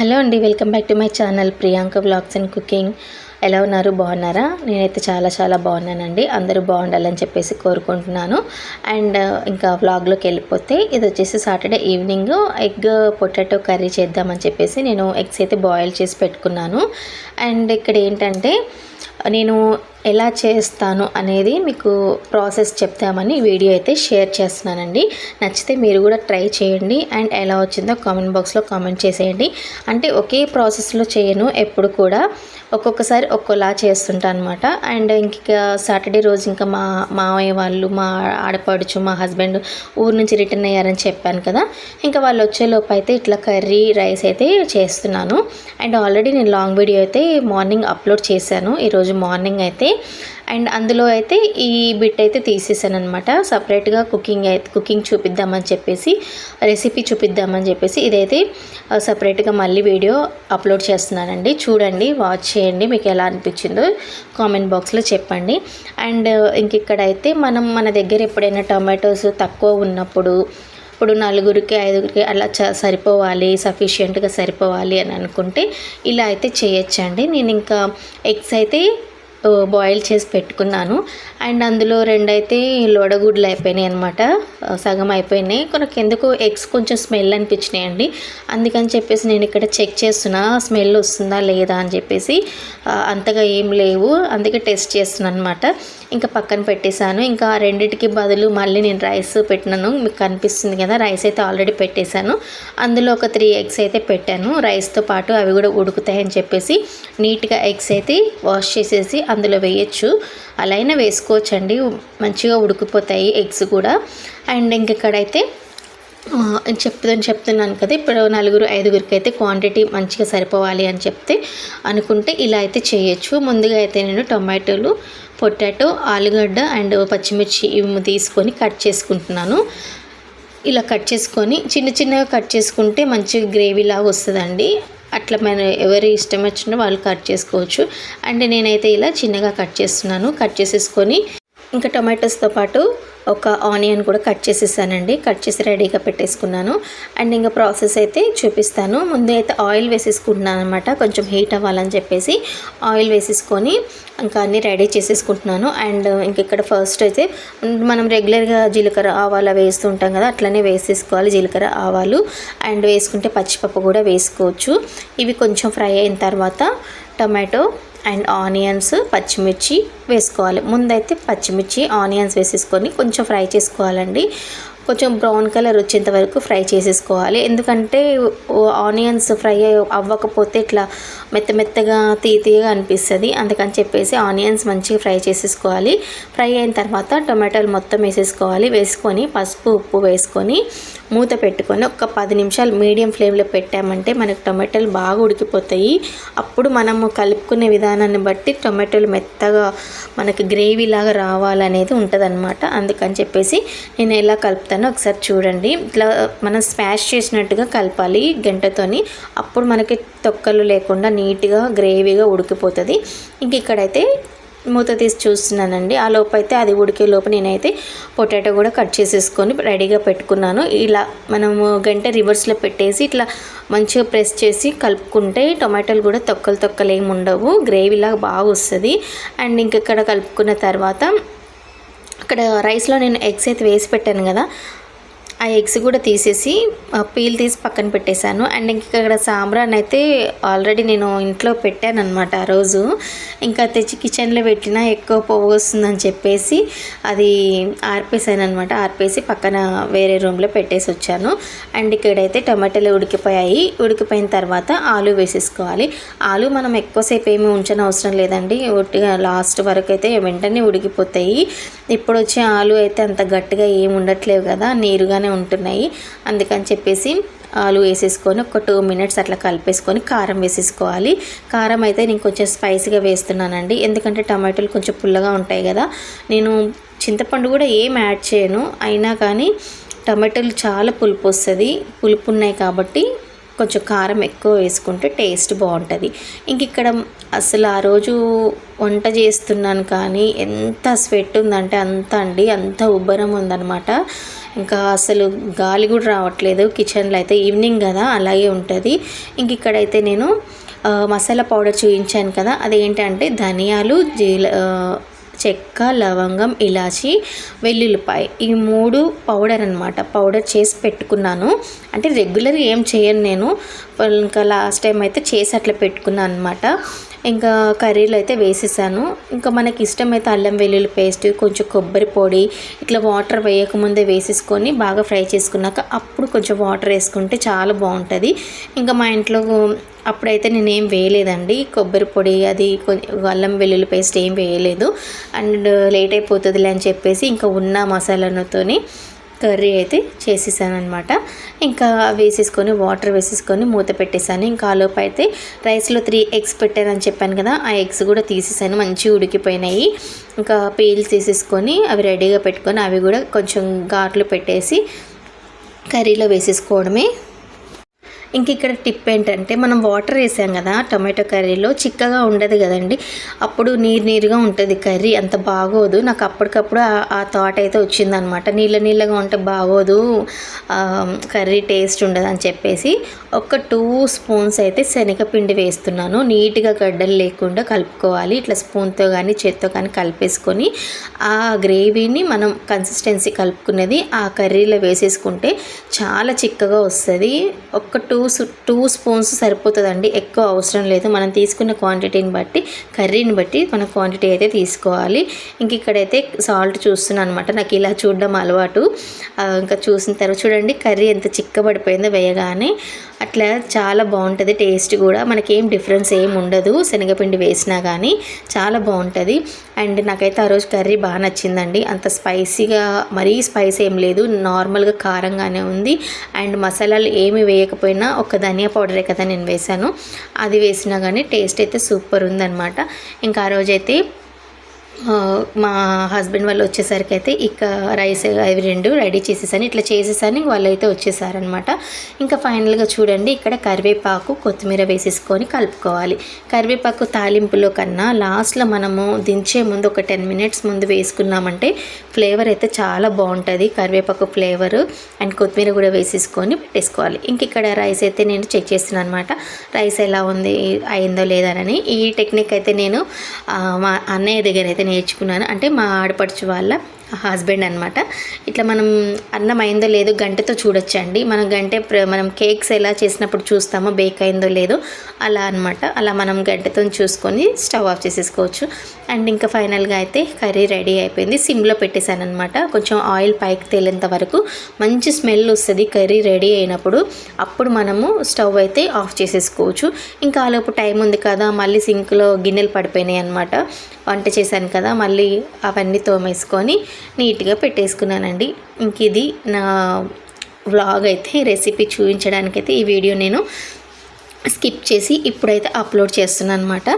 Hello అండి, welcome back to my channel Priyanka vlogs and cooking. ఎలా ఉన్నారు? బాగున్నారా? నేనైతే చాలా బాగున్నానండి. అందరూ బాగుండాలని చెప్పేసి కోరుకుంటున్నాను. అండ్ ఇంకా వ్లాగ్లోకి వెళ్ళిపోతే ఇది వచ్చేసి Saturday evening egg potato curry చేద్దామని చెప్పేసి నేను ఎగ్స్ అయితే బాయిల్ చేసి పెట్టుకున్నాను. అండ్ ఇక్కడ ఏంటంటే నేను ఎలా చేస్తాను అనేది మీకు ప్రాసెస్ చెప్తామని వీడియో అయితే షేర్ చేస్తున్నానండి. నచ్చితే మీరు కూడా ట్రై చేయండి అండ్ ఎలా వచ్చిందో కామెంట్ బాక్స్లో కామెంట్ చేసేయండి. అంటే ఒకే ప్రాసెస్లో చేయను, ఎప్పుడు కూడా ఒక్కొక్కసారి ఒక్కోలా చేస్తుంటా అనమాట. అండ్ ఇంక సాటర్డే రోజు ఇంకా మా మామయ్య వాళ్ళు, మా ఆడపడుచు, మా హస్బెండ్ ఊరు నుంచి రిటర్న్ అయ్యారని చెప్పాను కదా. ఇంకా వాళ్ళు వచ్చేలోపు అయితే ఇట్లా కర్రీ రైస్ అయితే చేస్తున్నాను. అండ్ ఆల్రెడీ నేను లాంగ్ వీడియో అయితే మార్నింగ్ అప్లోడ్ చేశాను, ఈరోజు మార్నింగ్ అయితే. అండ్ అందులో అయితే ఈ బిట్ అయితే తీసేసాను అనమాట. సపరేట్గా కుకింగ్ చూపిద్దామని చెప్పేసి, రెసిపీ చూపిద్దామని చెప్పేసి ఇదైతే సపరేట్గా మళ్ళీ వీడియో అప్లోడ్ చేస్తున్నానండి. చూడండి, వాచ్ చేయండి, మీకు ఎలా అనిపించిందో కామెంట్ బాక్స్లో చెప్పండి. అండ్ ఇక్కడైతే మన దగ్గర ఎప్పుడైనా టమాటోస్ తక్కువ ఉన్నప్పుడు, ఇప్పుడు 4గురికి 5గురికి అలా సరిపోవాలి, సఫిషియెంట్గా సరిపోవాలి అని అనుకుంటే ఇలా అయితే చేయొచ్చండి. నేను ఇంకా ఎగ్స్ అయితే బాయిల్ చేసి పెట్టుకున్నాను. అండ్ అందులో 2 అయితే లోడగుడ్లు అయిపోయినాయి అనమాట, సగం అయిపోయినాయి. ఎందుకు ఎగ్స్ కొంచెం స్మెల్ అనిపించినాయండి. అందుకని చెప్పేసి నేను ఇక్కడ చెక్ చేస్తున్నా స్మెల్ వస్తుందా లేదా అని చెప్పేసి. అంతగా ఏం లేవు, అందుకే టెస్ట్ చేస్తున్నాను అనమాట. ఇంకా పక్కన పెట్టేశాను. ఇంకా రెండిటికి బదులు మళ్ళీ నేను రైస్ పెట్టినాను, మీకు కనిపిస్తుంది కదా. రైస్ అయితే ఆల్రెడీ పెట్టేశాను. అందులో ఒక 3 ఎగ్స్ అయితే పెట్టాను రైస్తో పాటు, అవి కూడా ఉడుకుతాయని చెప్పేసి నీట్గా ఎగ్స్ అయితే వాష్ చేసేసి అందులో వేయచ్చు. అలా అయినా వేసుకోవచ్చండి, మంచిగా ఉడికిపోతాయి ఎగ్స్ కూడా. అండ్ ఇంకెక్కడైతే చెప్తున్నాను కదా, ఇప్పుడు 4, 5గురికి అయితే క్వాంటిటీ మంచిగా సరిపోవాలి అని అనుకుంటే ఇలా అయితే చేయొచ్చు. ముందుగా అయితే నేను టొమాటోలు, పొటాటో, ఆలుగడ్డ అండ్ పచ్చిమిర్చి ఇవి తీసుకొని కట్ చేసుకుంటున్నాను. ఇలా కట్ చేసుకొని చిన్నగా కట్ చేసుకుంటే మంచి గ్రేవీ లాగా వస్తుందండి. అట్లా మన ఎవరి ఇష్టం వచ్చినా వాళ్ళు కట్ చేసుకోవచ్చు. అండ్ నేనైతే ఇలా చిన్నగా కట్ చేస్తున్నాను. కట్ చేసేసుకొని ఇంకా టొమాటోస్తో పాటు ఒక ఆనియన్ కూడా కట్ చేసేసానండి. కట్ చేసి రెడీగా పెట్టేసుకున్నాను. అండ్ ఇంకా ప్రాసెస్ అయితే చూపిస్తాను. ముందు అయితే ఆయిల్ వేసేసుకుంటున్నాను అనమాట, కొంచెం హీట్ అవ్వాలని చెప్పేసి ఆయిల్ వేసేసుకొని ఇంకా అన్నీ రెడీ చేసేసుకుంటున్నాను. అండ్ ఇక్కడ ఫస్ట్ అయితే మనం రెగ్యులర్గా జీలకర్ర ఆవాలు వేస్తుంటాం కదా, అట్లనే వేసేసుకోవాలి. జీలకర్ర ఆవాలు అండ్ వేసుకుంటే పచ్చిపప్పు కూడా వేసుకోవచ్చు. ఇవి కొంచెం ఫ్రై అయిన తర్వాత టమాటో అండ్ ఆనియన్స్, పచ్చిమిర్చి వేసుకోవాలి. ముందైతే పచ్చిమిర్చి, ఆనియన్స్ వేసేసుకొని కొంచెం ఫ్రై చేసుకోవాలండి. కొంచెం బ్రౌన్ కలర్ వచ్చేంత వరకు ఫ్రై చేసేసుకోవాలి. ఎందుకంటే ఆనియన్స్ ఫ్రై అవ్వకపోతే ఇట్లా మెత్తగా తీయగా అనిపిస్తుంది. అందుకని చెప్పేసి ఆనియన్స్ మంచిగా ఫ్రై చేసేసుకోవాలి. ఫ్రై అయిన తర్వాత టొమాటోలు మొత్తం వేసేసుకోవాలి. వేసుకొని పసుపు, ఉప్పు వేసుకొని మూత పెట్టుకొని ఒక 10 నిమిషాలు మీడియం ఫ్లేమ్లో పెట్టామంటే మనకు టొమాటోలు బాగా ఉడికిపోతాయి. అప్పుడు మనము కలుపుకునే విధానాన్ని బట్టి టొమాటోలు మెత్తగా మనకి గ్రేవీ లాగా రావాలనేది ఉంటుందన్నమాట. అందుకని చెప్పేసి నేను ఎలా కలుపుతానో ఒకసారి చూడండి. ఇట్లా మనం స్మాష్ చేసినట్టుగా కలపాలి గంటతోని, అప్పుడు మనకి తొక్కలు లేకుండా నీట్గా గ్రేవీగా ఉడికిపోతుంది. ఇక్కడైతే మూత తీసి చూస్తున్నానండి. ఆ లోపు అయితే అది ఉడికే లోపు నేనైతే పొటాటో కూడా కట్ చేసేసుకొని రెడీగా పెట్టుకున్నాను. ఇలా మనము గంట రివర్స్లో పెట్టేసి ఇట్లా మంచిగా ప్రెస్ చేసి కలుపుకుంటే టొమాటోలు కూడా తొక్కలు ఏమి ఉండవు, గ్రేవీలాగా బాగా వస్తుంది. అండ్ ఇక్కడ కలుపుకున్న తర్వాత అక్కడ రైస్లో నేను ఎగ్స్ అయితే వేసి పెట్టాను కదా, ఆ ఎగ్స్ కూడా తీసేసి పీల్ తీసి పక్కన పెట్టేశాను. అండ్ ఇక్కడ సాంబ్రాన్ అయితే ఆల్రెడీ నేను ఇంట్లో పెట్టాను అనమాట. ఆ రోజు ఇంకా తెచ్చి కిచెన్లో పెట్టినా ఎక్కువ పొగ వస్తుందని చెప్పేసి అది ఆర్పేసాను అనమాట. ఆర్పేసి పక్కన వేరే రూమ్లో పెట్టేసి వచ్చాను. అండ్ ఇక్కడైతే టమాటాలు ఉడికిపోయాయి. ఉడికిపోయిన తర్వాత ఆలు వేసేసుకోవాలి. ఆలు మనం ఎక్కువసేపు ఏమీ ఉంచని అవసరం లేదండి, ఒట్టిగా లాస్ట్ వరకు అయితే వెంటనే ఉడికిపోతాయి. ఇప్పుడు వచ్చే ఆలు అయితే అంత గట్టిగా ఏమి ఉండట్లేవు కదా, నీరుగానే ఉంటున్నాయి. అందుకని చెప్పేసి ఆలు వేసేసుకొని ఒక 2 మినిట్స్ అట్లా కలిపేసుకొని కారం వేసేసుకోవాలి. కారం అయితే నేను కొంచెం స్పైసీగా వేస్తున్నానండి, ఎందుకంటే టమాటోలు కొంచెం పుల్లగా ఉంటాయి కదా. నేను చింతపండు కూడా ఏం యాడ్ చేయను, అయినా కానీ టమాటోలు చాలా పులుపు వస్తుంది. పులుపు ఉన్నాయి కాబట్టి కొంచెం కారం ఎక్కువ వేసుకుంటే టేస్ట్ బాగుంటుంది. ఇక్కడ అసలు ఆ రోజు వంట చేస్తున్నాను కానీ ఎంత స్వెట్ ఉందంటే అంత ఉబ్బరం ఉందన్నమాట. ఇంకా అసలు గాలి కూడా రావట్లేదు కిచెన్లో అయితే. ఈవినింగ్ కదా అలాగే ఉంటుంది. ఇంక ఇక్కడైతే నేను మసాలా పౌడర్ చూపించాను కదా, అదేంటంటే ధనియాలు, చెక్క, లవంగం, ఇలాచి, వెల్లుల్లిపాయ, ఈ 3 పౌడర్ అనమాట. పౌడర్ చేసి పెట్టుకున్నాను. అంటే రెగ్యులర్గా ఏం చేయను నేను, ఇంకా లాస్ట్ టైం అయితే చేసి అట్లా పెట్టుకున్నాను అనమాట. ఇంకా కర్రీలో అయితే వేసేసాను. ఇంకా మనకి ఇష్టమైతే అల్లం వెల్లుల్లి పేస్ట్, కొంచెం కొబ్బరి పొడి ఇట్లా వాటర్ వేయకముందే వేసేసుకొని బాగా ఫ్రై చేసుకున్నాక అప్పుడు కొంచెం వాటర్ వేసుకుంటే చాలా బాగుంటుంది. ఇంకా మా ఇంట్లో అప్పుడైతే నేనేం వేయలేదండి, కొబ్బరి పొడి అది అల్లం వెల్లుల్లి పేస్ట్ ఏం వేయలేదు. అండ్ లేట్ అయిపోతుందిలే అని చెప్పేసి ఇంకా ఉన్న మసాలాతోని కర్రీ అయితే చేసేసాను అనమాట. ఇంకా వేసేసుకొని వాటర్ వేసేసుకొని మూత పెట్టేశాను. ఇంకా ఆలోపు అయితే రైస్లో 3 ఎగ్స్ పెట్టానని చెప్పాను కదా, ఆ ఎగ్స్ కూడా తీసేసాను, మంచిగా ఉడికిపోయినాయి. ఇంకా పీల్స్ తీసేసుకొని అవి రెడీగా పెట్టుకొని అవి కూడా కొంచెం ఘాట్లు పెట్టేసి కర్రీలో వేసేసుకోవడమే. ఇంక ఇక్కడ టిప్ ఏంటంటే, మనం వాటర్ వేసాం కదా టొమాటో కర్రీలో, చిక్కగా ఉండదు కదండి, అప్పుడు నీరుగా ఉంటుంది కర్రీ, అంత బాగోదు. నాకు అప్పటికప్పుడు ఆ థాట్ అయితే వచ్చిందనమాట, నీళ్ళగా ఉంటే బాగోదు, కర్రీ టేస్ట్ ఉండదు అని చెప్పేసి ఒక 2 స్పూన్స్ అయితే శనగపిండి వేస్తున్నాను. నీట్గా గడ్డలు లేకుండా కలుపుకోవాలి. ఇట్లా స్పూన్తో కానీ చేత్తో కానీ కలిపేసుకొని ఆ గ్రేవీని మనం కన్సిస్టెన్సీ కలుపుకునేది ఆ కర్రీలో వేసేసుకుంటే చాలా చిక్కగా వస్తుంది. ఒక 2 స్పూన్స్ సరిపోతుందండి, ఎక్కువ అవసరం లేదు. మనం తీసుకున్న క్వాంటిటీని బట్టి, కర్రీని బట్టి మన క్వాంటిటీ అయితే తీసుకోవాలి. ఇంక ఇక్కడైతే సాల్ట్ చూస్తున్నాను అనమాట, నాకు ఇలా చూడడం అలవాటు. ఇంకా చూసిన తర్వాత చూడండి కర్రీ ఎంత చిక్కబడిపోయిందో వేయగానే. అట్లా చాలా బాగుంటుంది టేస్ట్ కూడా, మనకేం డిఫరెన్స్ ఏం ఉండదు శనగపిండి వేసినా కానీ, చాలా బాగుంటుంది. అండ్ నాకైతే ఆ రోజు కర్రీ బాగా నచ్చిందండి. అంత స్పైసీగా, మరీ స్పైసీ ఏం లేదు, నార్మల్గా కారంగానే ఉంది. అండ్ మసాలాలు ఏమి వేయకపోయినా ఒక ధనియా పౌడరే కదా నేను వేసాను, అది వేసినా కానీ టేస్ట్ అయితే సూపర్ ఉందన్నమాట. ఇంకా ఆ రోజైతే మా హస్బెండ్ వాళ్ళు వచ్చేసరికి అయితే ఇక రైస్ అవి 2 రెడీ చేసేసాను. ఇట్లా చేసేసాను, వాళ్ళు అయితే వచ్చేసారనమాట. ఇంకా ఫైనల్గా చూడండి ఇక్కడ కరివేపాకు, కొత్తిమీర వేసేసుకొని కలుపుకోవాలి. కరివేపాకు తాలింపులో కన్నా లాస్ట్లో మనము దించే ముందు ఒక 10 మినిట్స్ ముందు వేసుకున్నామంటే ఫ్లేవర్ అయితే చాలా బాగుంటుంది, కరివేపాకు ఫ్లేవరు. అండ్ కొత్తిమీర కూడా వేసేసుకొని పెట్టేసుకోవాలి. ఇంక ఇక్కడ రైస్ అయితే నేను చెక్ చేస్తున్నాను అనమాట, రైస్ ఎలా ఉంది, అయిందో లేదని. ఈ టెక్నిక్ అయితే నేను మా అన్నయ్య దగ్గర అయితే నేర్చుకున్నాను, అంటే మా ఆడపడుచు వాళ్ళ హస్బెండ్ అనమాట. ఇట్లా మనం అన్నం అయిందో లేదో గంటెతో చూడొచ్చండి. మనం కేక్స్ ఎలా చేసినప్పుడు చూస్తామో బేక్ అయిందో లేదో అలా అనమాట. అలా మనం గంటెతో చూసుకొని స్టవ్ ఆఫ్ చేసేసుకోవచ్చు. అండ్ ఇంకా ఫైనల్గా అయితే కర్రీ రెడీ అయిపోయింది. సిమ్లో పెట్టేశాను అనమాట, కొంచెం ఆయిల్ పైకి తేలేంత వరకు. మంచి స్మెల్ వస్తుంది కర్రీ రెడీ అయినప్పుడు, అప్పుడు మనము స్టవ్ అయితే ఆఫ్ చేసేసుకోవచ్చు. ఇంకా ఆలోపు టైం ఉంది కదా, మళ్ళీ సింక్లో గిన్నెలు పడిపోయినాయి అనమాట, వంట చేశాను కదా, మళ్ళీ అవన్నీ తోమేసుకొని నీట్గా పెట్టేసుకున్నానండి. ఇంక ఇది నా వ్లాగ్ అయితే, రెసిపీ చూపించడానికైతే ఈ వీడియో నేను స్కిప్ చేసి ఇప్పుడైతే అప్లోడ్ చేస్తున్నాను అనమాట.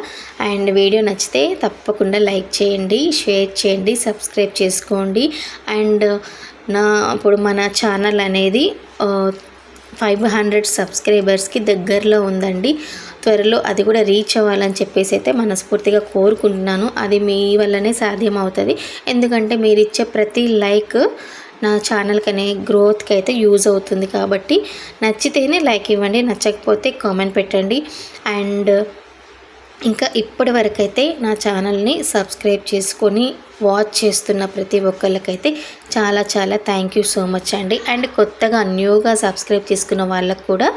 అండ్ వీడియో నచ్చితే తప్పకుండా లైక్ చేయండి, షేర్ చేయండి, సబ్స్క్రైబ్ చేసుకోండి. అండ్ ఇప్పుడు మన ఛానల్ అనేది 500 సబ్స్క్రైబర్స్కి దగ్గరలో ఉందండి. త్వరలో అది కూడా రీచ్ అవ్వాలని చెప్పేసి అయితే మనస్ఫూర్తిగా కోరుకుంటున్నాను. అది మీ వల్లనే సాధ్యం అవుతుంది, ఎందుకంటే మీరు ఇచ్చే ప్రతి లైక్ నా ఛానల్కి అనే గ్రోత్కి అయితే యూజ్ అవుతుంది. కాబట్టి నచ్చితేనే లైక్ ఇవ్వండి, నచ్చకపోతే కామెంట్ పెట్టండి. అండ్ ఇంకా ఇప్పటి వరకైతే నా ఛానల్ని సబ్స్క్రైబ్ చేసుకొని వాచ్ చేస్తున్న ప్రతి ఒక్కళ్ళకైతే చాలా చాలా థ్యాంక్ యూ సో మచ్ అండి. అండ్ కొత్తగా న్యూగా సబ్స్క్రైబ్ చేసుకున్న వాళ్ళకు కూడా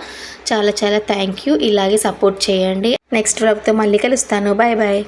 చాలా చాలా థ్యాంక్ యూ. ఇలాగే సపోర్ట్ చేయండి. నెక్స్ట్ వ్లాగ్తో మళ్ళీ కలుస్తాను. Bye bye.